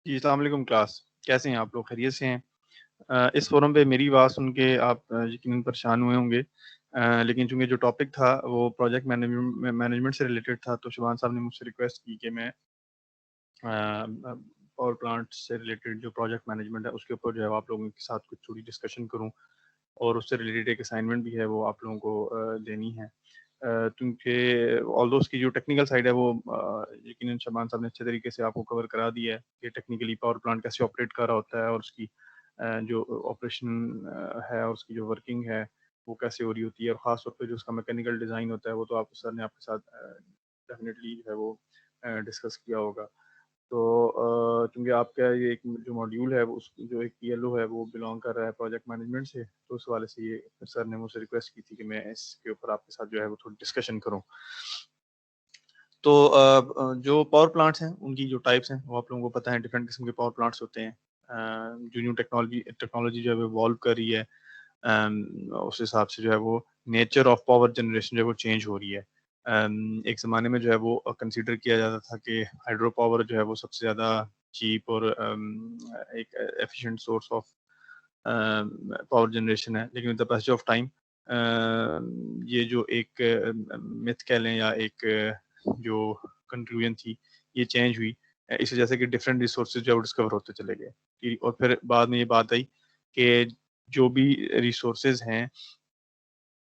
جی السلام علیکم کلاس، کیسے ہیں آپ لوگ؟ خیریت سے ہیں؟ اس فورم پہ میری آواز سن کے آپ یقیناً پریشان ہوئے ہوں گے، لیکن چونکہ جو ٹاپک تھا وہ پروجیکٹ مینجمنٹ سے ریلیٹڈ تھا، تو شبان صاحب نے مجھ سے ریکویسٹ کی کہ میں پاور پلانٹ سے ریلیٹڈ جو پروجیکٹ مینجمنٹ ہے اس کے اوپر جو ہے آپ لوگوں کے ساتھ کچھ تھوڑی ڈسکشن کروں، اور اس سے ریلیٹڈ ایک اسائنمنٹ بھی ہے وہ آپ لوگوں کو دینی ہے، کیونکہ آل اس کی جو ٹیکنیکل سائڈ ہے وہ یقیناً شبان صاحب نے اچھے طریقے سے آپ کو کور کرا دیا ہے کہ ٹیکنیکلی پاور پلانٹ کیسے آپریٹ کر رہا ہوتا ہے، اور اس کی جو آپریشن ہے اور اس کی جو ورکنگ ہے وہ کیسے ہو رہی ہوتی ہے، اور خاص طور پہ جو اس کا میکینیکل ڈیزائن ہوتا ہے وہ تو آپ سر نے آپ کے ساتھ ڈیفینیٹلی جو ہے وہ ڈسکس کیا ہوگا۔ تو چونکہ آپ کا یہ ایک جو ماڈیول ہے وہ اس جو ایک پی ایل او ہے وہ بلانگ کر رہا ہے پروجیکٹ مینجمنٹ سے، تو اس حوالے سے یہ سر نے مجھ سے ریکویسٹ کی تھی کہ میں اس کے اوپر آپ کے ساتھ جو ہے وہ تھوڑی ڈسکشن کروں۔ تو جو پاور پلانٹس ہیں ان کی جو ٹائپس ہیں وہ آپ لوگوں کو پتہ ہے، ڈفرینٹ قسم کے پاور پلانٹس ہوتے ہیں، جو نیو ٹیکنالوجی جو ہے وہ ایوالو کر رہی ہے، اس حساب سے جو ہے وہ نیچر آف پاور جنریشن جو ہے وہ چینج ہو رہی ہے۔ ایک زمانے میں جو ہے وہ کنسیڈر کیا جاتا تھا کہ ہائیڈرو پاور جو ہے وہ سب سے زیادہ چیپ اور ایک efficient source of power generation ہے، لیکن with the passage of time یہ جو ایک متھ کہہ لیں یا ایک جو کنکلوژن تھی یہ چینج ہوئی، اس وجہ سے کہ ڈفرینٹ ریسورسز جو ہے وہ ڈسکور ہوتے چلے گئے، اور پھر بعد میں یہ بات آئی کہ جو بھی ریسورسز ہیں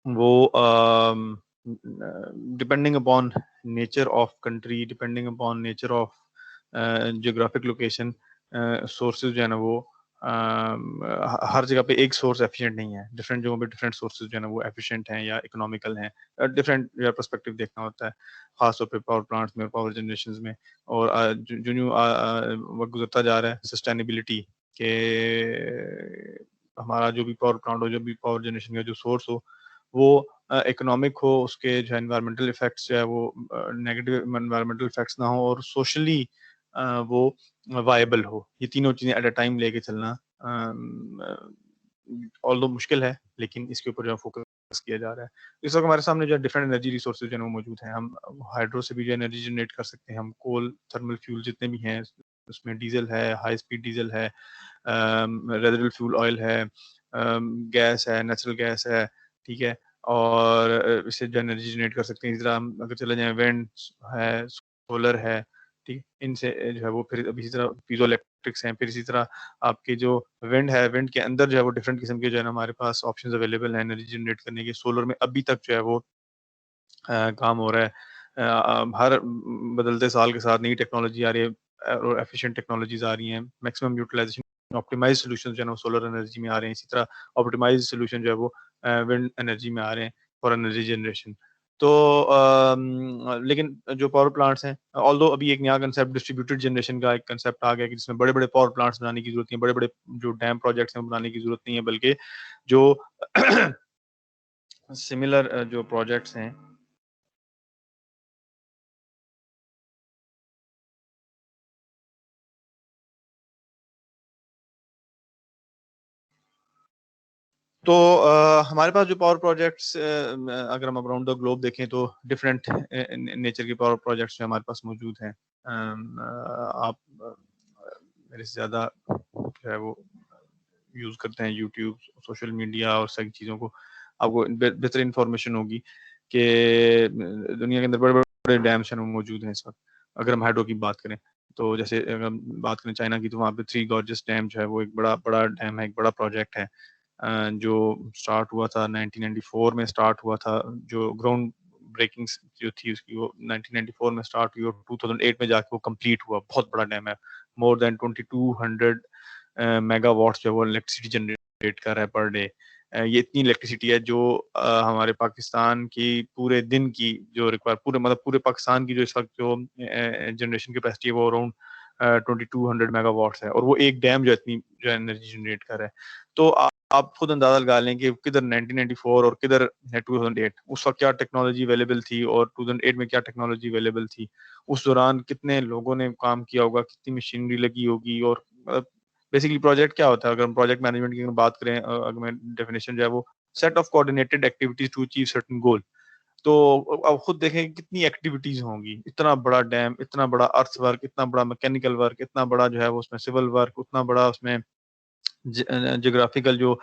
وہ depending upon nature of country, depending upon nature of geographic location, sources جو ہے نا وہ ہر جگہ پہ ایک سورس ایفیشینٹ نہیں ہے، ڈفرینٹ جگہوں پہ ڈفرینٹ سورسز جو ہے نا وہ ایفیشینٹ ہیں یا اکنامیکل ہیں، ڈفرینٹ جو ہے پرسپیکٹو دیکھنا ہوتا ہے، خاص طور پہ پاور پلانٹس میں اور پاور جنریشنز میں۔ اور جو وقت گزرتا جا رہا ہے سسٹینیبلٹی کہ ہمارا جو بھی پاور پلانٹ ہو، جو بھی پاور جنریشن کا جو سورس ہو وہ اکنامک ہو، اس کے جو ہے انوائرمنٹل افیکٹس جو ہے وہ نیگیٹو انوائرمنٹل افیکٹس نہ ہو، اور سوشلی وہ وائبل ہو، یہ تینوں چیزیں ایٹ اے ٹائم لے کے چلنا آلدو مشکل ہے، لیکن اس کے اوپر جو ہے فوکس کیا جا رہا ہے۔ اس وقت ہمارے سامنے جو ہے ڈفرینٹ انرجی ریسورسز جو ہے وہ موجود ہیں، ہم ہائیڈرو سے بھی جو انرجی جنریٹ کر سکتے ہیں، ہم کول تھرمل فیول جتنے بھی ہیں اس میں ڈیزل ہے، ہائی اسپیڈ ڈیزل ہے، ریزیڈول فیول آئل ہے، گیس ہے، نیچرل گیس ہے، ٹھیک ہے، اور اس سے جو انرجی جنریٹ کر سکتے ہیں۔ اسی طرح ہم اگر چلے جائیں وینڈ ہے، سولر ہے، ٹھیک، ان سے جو ہے وہ پھر اب اسی طرح پیزو الیکٹرکس ہیں، پھر اسی طرح آپ کے جو ونڈ ہے، ونڈ کے اندر جو ہے وہ ڈفرینٹ قسم کے جو ہے نا ہمارے پاس آپشنز اویلیبل ہیں انرجی جنریٹ کرنے کے۔ سولر میں ابھی تک جو ہے وہ کام ہو رہا ہے، ہر بدلتے سال کے ساتھ نئی ٹیکنالوجی آ رہی ہے اور ایفیشینٹ ٹیکنالوجیز آ رہی ہیں، میکسیمم یوٹیلائزیشن آپٹیمائز سولوشن جو ہے نا سولر انرجی میں آ رہے ہیں، اسی طرح آپٹیمائز سولوشن جو ہے وہ ونڈ انرجی میں آ رہے ہیں فار انرجی جنریشن۔ تو لیکن جو پاور پلانٹس ہیں، آلدو ابھی ایک نیا کنسیپٹ ڈسٹریبیوٹیڈ جنریشن کا ایک کنسیپٹ آ گیا کہ جس میں بڑے بڑے پاور پلانٹس بنانے کی ضرورت نہیں ہے، بڑے بڑے جو ڈیم پروجیکٹس ہیں بنانے کی ضرورت نہیں ہے، بلکہ جو سملر جو پروجیکٹس ہیں تو ہمارے پاس جو پاور پروجیکٹس اگر ہم اراؤنڈ دا گلوب دیکھیں تو ڈفرینٹ نیچر کے پاور پروجیکٹس جو ہمارے پاس موجود ہیں۔ آپ میرے سے زیادہ جو ہے وہ یوز کرتے ہیں یوٹیوب، سوشل میڈیا اور ساری چیزوں کو، آپ کو بہتر انفارمیشن ہوگی کہ دنیا کے اندر بڑے بڑے ڈیمس ہیں وہ موجود ہیں اس وقت۔ اگر ہم ہائیڈرو کی بات کریں تو جیسے اگر ہم بات کریں چائنا کی تو وہاں پہ 3 گارجس ڈیم جو ہے وہ ایک بڑا ڈیم ہے، ایک بڑا پروجیکٹ ہے جو سٹارٹ ہوا تھا 1994 میں سٹارٹ ہوا تھا، جو گراؤنڈ بریکنگ جو تھی اس کی وہ 1994 میں سٹارٹ ہوئی اور 2008 میں جا کے وہ کمپلیٹ ہوا۔ بہت بڑا ڈیم ہے، مور دین 2200 میگا واٹس جو ہے وہ الیکٹریسٹی جنریٹ کر رہا ہے پر ڈے۔ یہ اتنی الیکٹریسٹی ہے جو ہمارے پاکستان کی پورے دن کی جو پورے پاکستان کی جو اس وقت جو جنریشن کیپیسٹی ہے وہ اراؤنڈ 2200 میگا واٹس ہے، اور وہ ایک ڈیم جو اتنی جو انرجی جنریٹ کر رہا ہے۔ تو آپ خود اندازہ لگا لیں کہ کدھر 1994 اور کدھر 2008 اس وقت کیا ٹیکنالوجی اویلیبل تھی اور 2008 میں کیا ٹیکنالوجی اویلیبل تھی، اس دوران کتنے لوگوں نے کام کیا ہوگا، کتنی مشینری لگی ہوگی۔ اور بیسیکلی پروجیکٹ کیا ہوتا ہے، اگر ہم پروجیکٹ مینجمنٹ کی بات کریں، اگر میں ڈیفینیشن جو ہے وہ set of coordinated activities to achieve certain goal. تو اب خود دیکھیں کتنی ایکٹیویٹیز ہوں گی، اتنا بڑا ڈیم، اتنا بڑا ارتھ ورک، اتنا بڑا میکینیکل ورک، اتنا بڑا جو ہے وہ اس میں سول ورک، اتنا بڑا اس میں جغرافیکل جو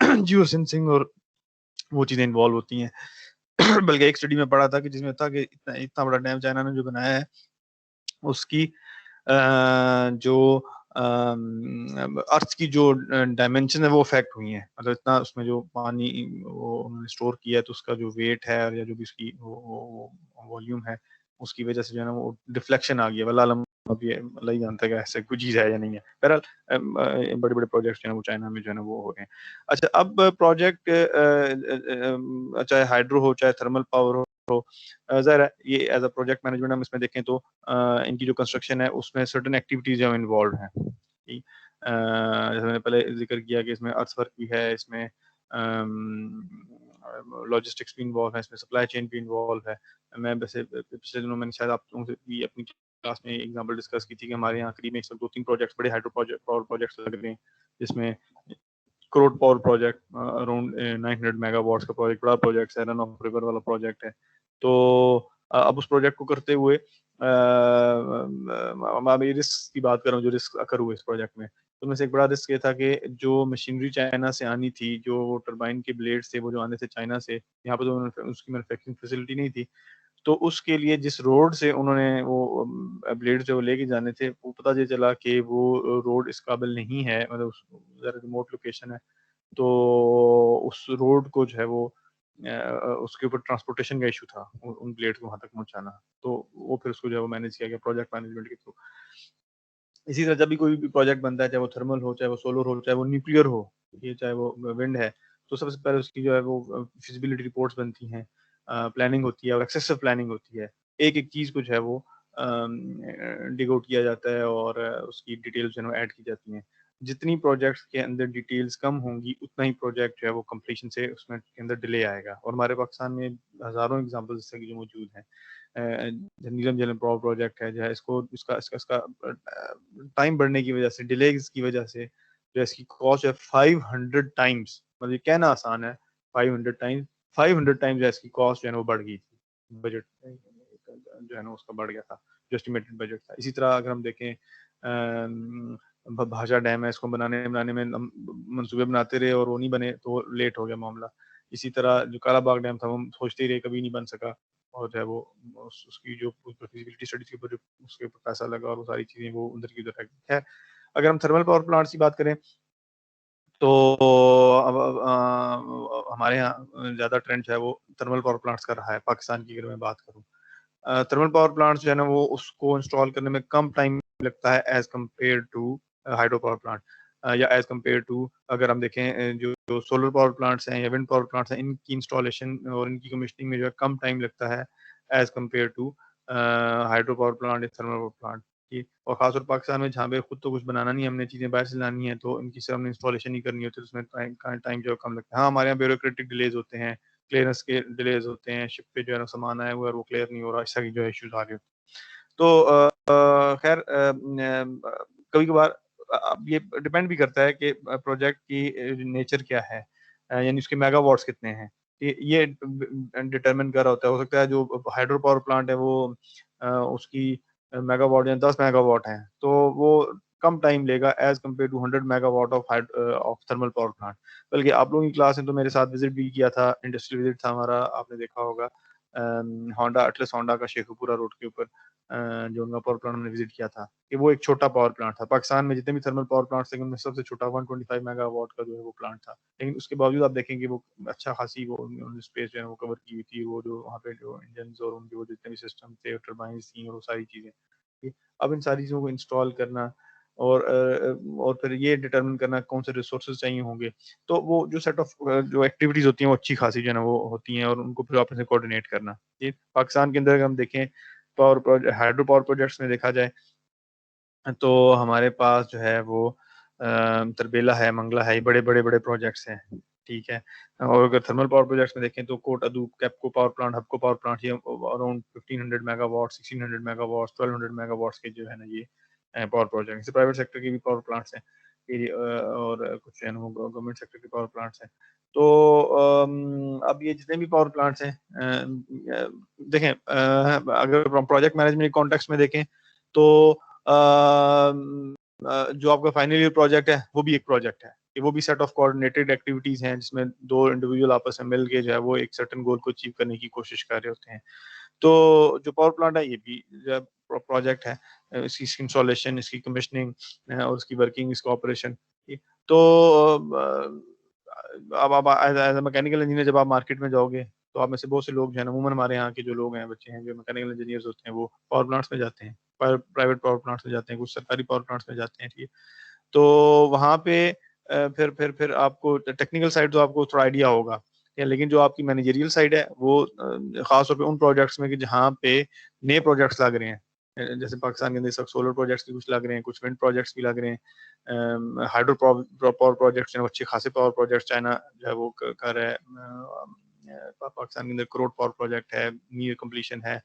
جیو سینسنگ اور وہ چیزیں انوالو ہوتی ہیں بلکہ ایک اسٹڈی میں پڑھا تھا کہ جس میں تھا کہ اتنا بڑا ڈیم چائنا نے جو بنایا ہے اس کی جو ارتھ کی جو ڈائمینشن ہے وہ افیکٹ ہوئی ہیں، مطلب اتنا اس میں جو پانی وہ انہوں نے اسٹور کیا ہے تو اس کا جو ویٹ ہے یا جو بھی اس کی والیوم ہے اس کی وجہ سے جو ہے نا وہ ڈفلیکشن آ گیا، واللہ عالم اب یہ اللہ ہی جانتا ہے کہ ایسے کوئی چیز ہے یا نہیں ہے. بہرحال بڑے بڑے پروجیکٹس جو ہیں وہ چائنا میں جو ہے نا وہ ہو رہے ہیں. اچھا اب پروجیکٹ چاہے ہائیڈرو ہو چاہے تھرمل پاور ہو، ظاہر ہے یہ ایز اے پروجیکٹ مینجمنٹ ہم اس میں دیکھیں تو ان کی جو کنسٹرکشن ہے اس میں سرٹن ایکٹیویٹیز جو انوالوڈ ہیں. جیسے میں نے پہلے ذکر کیا کہ اس میں ارتھ ورک بھی ہے، اس میں لاجسٹکس بھی انوالو ہے، اس میں سپلائی چین بھی انوالو ہے. میں ویسے پچھلے دنوں میں نے شاید آپ لوگوں سے بھی اپنی کلاس میں ایگزامپل ڈسکس کی تھی کہ ہمارے یہاں قریب میں اس وقت 2-3 پروجیکٹس بڑے ہائیڈرو پاور پروجیکٹس لگ رہے ہیں، جس میں crore power project around 900 mega what's کا پروجیکٹ بڑا پروجیکٹ ہے، رن آف ریور والا پروجیکٹ ہے. تو اب اس پروجیکٹ کو کرتے ہوئے میں رسک کی بات کر رہا ہوں، جو رسک اکر ہوئے اس پروجیکٹ میں، تو میں سے ایک بڑا رسک یہ تھا کہ جو مشینری چائنا سے آنی تھی، جو ٹربائن کے بلیڈز تھے وہ جو آنے تھے چائنا سے، یہاں پہ تو اس کی مینوفیکچرنگ فیسلٹی نہیں تھی، تو اس کے لیے جس روڈ سے انہوں نے وہ بلیڈ جو لے کے جانے تھے وہ پتہ یہ چلا کہ وہ روڈ اس قابل نہیں ہے، مطلب ذرا ریموٹ لوکیشن ہے، تو اس روڈ کو جو ہے وہ اس کے اوپر ٹرانسپورٹیشن کا ایشو تھا ان بلیڈ کو وہاں تک پہنچانا، تو وہ پھر اس کو جو ہے وہ مینیج کیا گیا پروجیکٹ مینجمنٹ کے تھرو. اسی طرح جب بھی کوئی بھی پروجیکٹ بنتا ہے، چاہے وہ تھرمل ہو، چاہے وہ سولر ہو، چاہے وہ نیوکلیئر ہو، یہ چاہے وہ ونڈ ہے، تو سب سے پہلے اس کی جو ہے وہ فیزیبلٹی رپورٹس بنتی ہیں، پلاننگ ہوتی ہے اور ایکسیسو پلاننگ ہوتی ہے. ایک ایک چیز کو جو ہے وہ ڈگ آؤٹ کیا جاتا ہے اور اس کی ڈیٹیلز جو ہے ایڈ کی جاتی ہیں. جتنی پروجیکٹس کے اندر ڈیٹیلز کم ہوں گی اتنا ہی پروجیکٹ جو ہے وہ کمپلیشن سے اس میں کے اندر ڈیلے آئے گا. اور ہمارے پاکستان میں ہزاروں ایگزامپل اس طرح کی جو موجود ہیں. نیلم جلن پاور پروجیکٹ ہے جو ہے اس کا ٹائم بڑھنے کی وجہ سے، ڈیلیز کی وجہ سے جو اس کی کاسٹ ہے 500 ٹائمز، مطلب یہ کہنا آسان ہے 500 ٹائمز اس کی کاسٹ جو ہے وہ بڑھ گئی تھی. بجٹ جو ہے نا اس کا بڑھ گیا تھا، جو اسٹیمیٹڈ بجٹ تھا. اسی طرح اگر ہم دیکھیں بھاجا ڈیم ہے، اس کو بنانے میں منصوبے بناتے رہے اور وہ نہیں بنے تو لیٹ ہو گیا معاملہ. اسی طرح جو کالا باغ ڈیم تھا وہ سوچتے ہی رہے کبھی نہیں بن سکا، اور جو ہے وہ اس کی جو فیزیبلٹی اسٹڈیز کے اوپر جو اس کے اوپر پیسہ لگا اور وہ ساری چیزیں وہ ادھر کی ادھر رہ گئی. خیر اگر ہم تھرمل پاور پلانٹس کی بات کریں تو ہمارے یہاں زیادہ ٹرینڈ جو ہے وہ تھرمل پاور پلانٹس کا رہا ہے. پاکستان کی اگر میں بات کروں، تھرمل پاور پلانٹس جو ہے نا وہ اس کو انسٹال کرنے میں کم ٹائم لگتا ہے as compare to hydro power plant, یا ایز کمپیئر ٹو اگر ہم دیکھیں جو سولر پاور پلانٹس ہیں یا ونڈ پاور پلانٹس ہیں، ان کی انسٹالیشن اور ان کی کمیشننگ میں جو ہے کم ٹائم لگتا ہے as compare to hydro power plant یا تھرمل پاور پلانٹ. اور خاص طور پاکستان میں جہاں پہ خود تو کچھ بنانا نہیں، ہم نے چیزیں باہر سے لانی ہیں تو ان کی صرف ہم نے انسٹالیشن نہیں کرنی ہوتی، اس میں ٹائم جو ہے کم لگتا ہے. ہاں ہمارے یہاں بیوروکریٹک ڈیلیز ہوتے ہیں، کلیئرنس کے ڈیلیز ہوتے ہیں، شپ پہ جو ہے نا سامان آیا ہوا ہے وہ کلیئر نہیں ہو رہا، اس طرح کی جو ہے ایشوز آ رہے ہوتے ہیں. تو خیر کبھی کبھار اب یہ ڈپینڈ بھی کرتا ہے کہ پروجیکٹ کی نیچر کیا ہے، یعنی اس کے میگا واٹس کتنے ہیں، یہ ڈٹرمن کر رہا ہوتا ہے. ہو سکتا ہے جو ہائیڈرو پاور پلانٹ ہے وہ اس کی میگا واٹ یا 10 میگا واٹ ہیں تو وہ کم ٹائم لے گا as compare to 100 megawatt of thermal power plant. بلکہ آپ لوگوں کی کلاس نے تو میرے ساتھ وزٹ بھی کیا تھا، انڈسٹریل وزٹ تھا ہمارا، آپ نے دیکھا ہوگا ہونڈا اٹلس ہونڈا کا شیخو پورا روڈ کے اوپر جو ان کا پاور پلانٹ ہم نے وزٹ کیا تھا کہ وہ ایک چھوٹا پاور پلانٹ تھا. پاکستان میں جتنے بھی تھرمل پاور پلانٹس تھے ان میں سب سے چھوٹا 125 میگا واٹ کا جو ہے وہ پلانٹ تھا. لیکن اس کے باوجود آپ دیکھیں کہ وہ اچھا خاصی وہ اسپیس جو ہے وہ کور کی ہوئی تھی، وہ جو وہاں پہ جو انجنز اور ان کے وہ جتنے بھی سسٹم تھے، ٹربائنز تھیں اور وہ ساری چیزیں. اب ان ساری چیزوں کو انسٹال کرنا اور پھر یہ ڈٹرمن کرنا کون سے ریسورسز چاہیے ہوں گے، تو وہ جو سیٹ آف جو ایکٹیویٹیز ہوتی ہیں وہ اچھی خاصی جو ہے نا وہ ہوتی ہیں اور ان کو پھر آپس میں کوآرڈینیٹ کرنا. یہ پاکستان کے اندر اگر ہم دیکھیں ہائیڈرو پاور پروجیکٹس میں دیکھا جائے تو ہمارے پاس جو ہے وہ تربیلا ہے، منگلہ ہے، بڑے بڑے بڑے پروجیکٹس ہیں. ٹھیک ہے. اور اگر تھرمل پاور پروجیکٹس میں دیکھیں تو کوٹ ادوب، کیپکو پاور پلانٹ، ہپکو پاور پلانٹ، یہ around 1500 megawatt, 1600 megawatt, 1200 megawatts کے جو ہے نا یہ پاور پروجیکٹ. پرائیویٹ سیکٹر کے بھی پاور پلانٹس ہیں. اور کچھ جو ہے نا وہ گورنمنٹ سیکٹر کے پاور پلانٹس ہیں. تو اب یہ جتنے بھی پاور پلانٹس ہیں دیکھیں اگر پروجیکٹ مینجمنٹ کانٹیکس میں دیکھیں تو جو آپ کا فائنل ایئر پروجیکٹ ہے وہ بھی ایک پروجیکٹ ہے کہ وہ بھی سیٹ آف کوآرڈینیٹڈ ایکٹیویٹیز ہیں جس میں دو انڈیویجول آپس میں مل کے جو ہے وہ ایک سرٹن گول کو اچیو کرنے کی کوشش کر رہے ہوتے ہیں. تو جو پاور پلانٹ ہے یہ بھی پروجیکٹ ہے, اس کی انسٹالیشن, اس کی کمیشننگ اور اس کی ورکنگ, اس کا آپریشن. تو اب آپ ایز اے میکینیکل انجینئر جب آپ مارکیٹ میں جاؤ گے تو آپ میں سے بہت سے لوگ جو ہے نا عموماً ہمارے یہاں کے جو لوگ ہیں بچے ہیں جو میکینیکل انجینئرز ہوتے ہیں وہ پاور پلانٹس میں جاتے ہیں, پرائیویٹ پاور پلانٹس میں جاتے ہیں, کچھ سرکاری پاور پلانٹس میں جاتے ہیں. ٹھیک ہے, تو وہاں پہ پھر آپ کو ٹیکنیکل سائڈ تو آپ کو تھوڑا آئیڈیا ہوگا, لیکن جو آپ کی مینیجریل سائڈ ہے وہ خاص طور پہ ان پروجیکٹس میں کہ جہاں پہ نئے پروجیکٹس لگ رہے ہیں, جیسے پاکستان کے اندر اس وقت سولر پروجیکٹس بھی کچھ لگ رہے ہیں, کچھ ونڈ پروجیکٹس بھی لگ رہے ہیں, ہائیڈرو پاور پروجیکٹس ہیں, اچھے خاصے پاور پروجیکٹس چائنا جو ہے وہ کر رہا ہے. پاکستان کے اندر کروڑ پاور پروجیکٹ ہے, نیئر کمپلیشن ہے.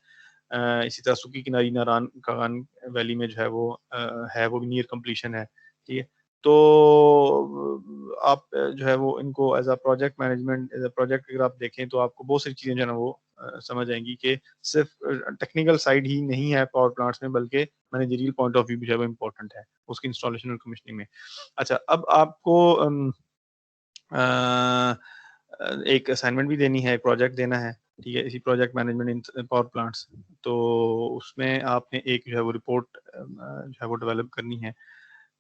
اسی طرح سکی کناری ناران کاغان ویلی میں جو ہے وہ بھی نیئر کمپلیشن ہے. ٹھیک ہے, تو آپ جو ہے وہ ان کو as a project management as a project اگر آپ دیکھیں تو آپ کو بہت ساری چیزیں جو ہے نا وہ سمجھ آئیں گی کہ صرف ٹیکنیکل سائڈ ہی نہیں ہے پاور پلانٹس میں, بلکہ مینیجریل پوائنٹ آف ویو بھی جو ہے وہ امپورٹنٹ ہے اس کی انسٹالیشن اور کمیشننگ میں. اچھا, اب آپ کو ایک اسائنمنٹ بھی دینی ہے, ایک پروجیکٹ دینا ہے. ٹھیک ہے, اسی پروجیکٹ مینجمنٹ ان پاور پلانٹس. تو اس میں آپ نے ایک جو ہے وہ رپورٹ جو ہے وہ ڈیولپ کرنی ہے.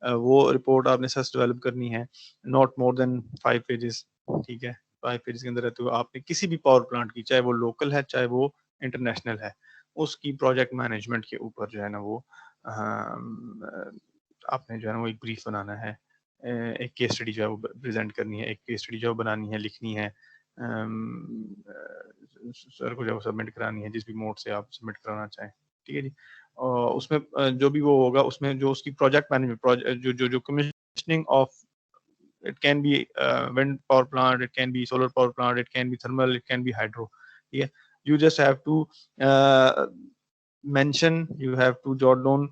وہ رپورٹ آپ نے سچ ڈیولپ کرنی ہے, ناٹ مور دین 5 پیجز. ٹھیک ہے, 5 پیجز کے اندر رہتے ہوئے آپ نے کسی بھی پاور پلانٹ کی, چاہے وہ لوکل ہے چاہے وہ انٹرنیشنل ہے, اس کی پروجیکٹ مینجمنٹ کے اوپر جو ہے نا وہ آپ نے جو ہے نا وہ ایک بریف بنانا ہے, ایک کیس اسٹڈی جو ہے وہ پریزنٹ کرنی ہے, ایک کیس اسٹڈی جو ہے بنانی ہے, لکھنی ہے, سر کو جو سبمٹ کرانی ہے جس بھی موڈ سے آپ سبمٹ کرانا چاہیں. ٹھیک ہے جی, اس میں جو بھی وہ ہوگا اس میں جو اس کی پروجیکٹ مینجمنٹ جو commissioning of it can be wind power plant, it can be solar power plant, it can be thermal, it can be hydro. Yeah, you just have to mention, you have to jot down,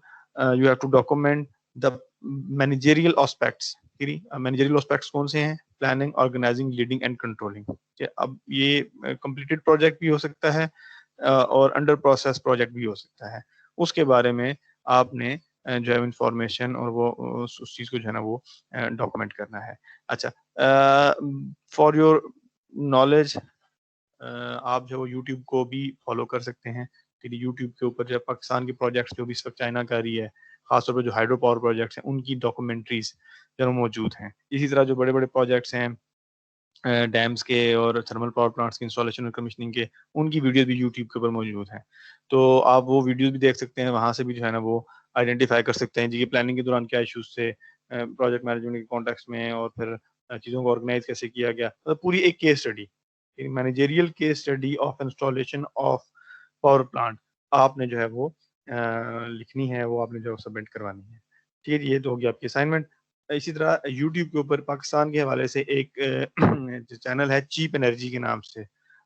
you have to document the managerial aspects. managerial aspects کون سے ہیں؟ planning, organizing, leading and controlling. اب یہ completed project بھی ہو سکتا ہے اور under process project بھی ہو سکتا ہے. اس کے بارے میں آپ نے جو ہے انفارمیشن اور وہ اس چیز کو جو ہے نا وہ ڈاکومنٹ کرنا ہے. اچھا, فار یور نالج آپ جو یوٹیوب کو بھی فالو کر سکتے ہیں. یوٹیوب کے اوپر جو پاکستان کے پروجیکٹس جو بھی اس وقت چائنا کا رہی ہے, خاص طور پہ جو ہائیڈرو پاور پروجیکٹس ہیں ان کی ڈاکومنٹریز جو موجود ہیں. اسی طرح جو بڑے بڑے پروجیکٹس ہیں ڈیمز کے اور تھرمل پاور پلانٹس کی انسٹالیشن اور کمیشننگ کے, ان کی ویڈیوز بھی یوٹیوب کے اوپر موجود ہیں. تو آپ وہ ویڈیوز بھی دیکھ سکتے ہیں, وہاں سے بھی جو ہے نا وہ آئیڈینٹیفائی کر سکتے ہیں جی کہ پلاننگ کے دوران کیا ایشوز تھے پروجیکٹ مینجمنٹ کے کانٹیکس میں, اور پھر چیزوں کو آرگنائز کیسے کیا گیا. پوری ایک case study, managerial case study of installation of power plant آپ نے جو ہے وہ لکھنی ہے, وہ آپ نے جو سبمٹ کروانی ہے. ٹھیک ہے, یہ تو ہوگی آپ کی اسائنمنٹ. اسی طرح یوٹیوب کے اوپر پاکستان کے حوالے سے ایک چینل ہے چیپ انرجی کے نام سے,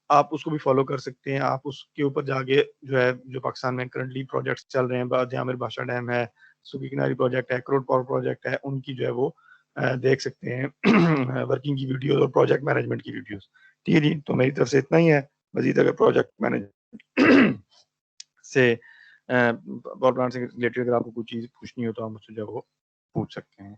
آپ اس کو بھی فالو کر سکتے ہیں. آپ اس کے اوپر جا کے جو ہے جو پاکستان میں کرنٹلی پروجیکٹس چل رہے ہیں, جامر بادشاہ ڈیم ہے, سکی کناری پروجیکٹ ہے, کروڑ پاور پروجیکٹ ہے, ان کی جو ہے وہ دیکھ سکتے ہیں ورکنگ کی ویڈیوز اور پروجیکٹ مینجمنٹ کی ویڈیوز. ٹھیک ہے جی, تو میری طرف سے اتنا ہی ہے. مزید اگر پروجیکٹ مینجمنٹ سے پاور پلانٹ سے ریلیٹڈ اگر آپ کو کوئی چیز پوچھنی ہو تو آپ مجھ سے جو ہے وہ پوچھ سکتے ہیں.